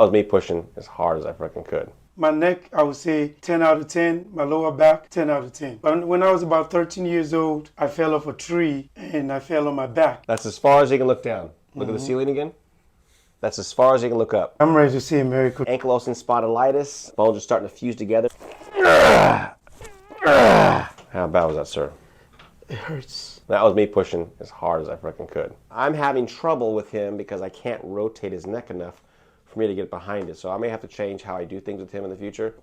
was me pushing as hard as I freaking could. My neck, I would say 10 out of 10. My lower back, 10 out of 10. But when I was about 13 years old, I fell off a tree and I fell on my back. That's as far as you can look down. Look at the ceiling again. That's as far as you can look up. I'm ready to see a miracle. Ankylosing spondylitis. Bones are starting to fuse together. How bad was that, sir? It hurts. That was me pushing as hard as I freaking could. I'm having trouble with him because I can't rotate his neck enough for me to get behind it. So I may have to change how I do things with him in the future.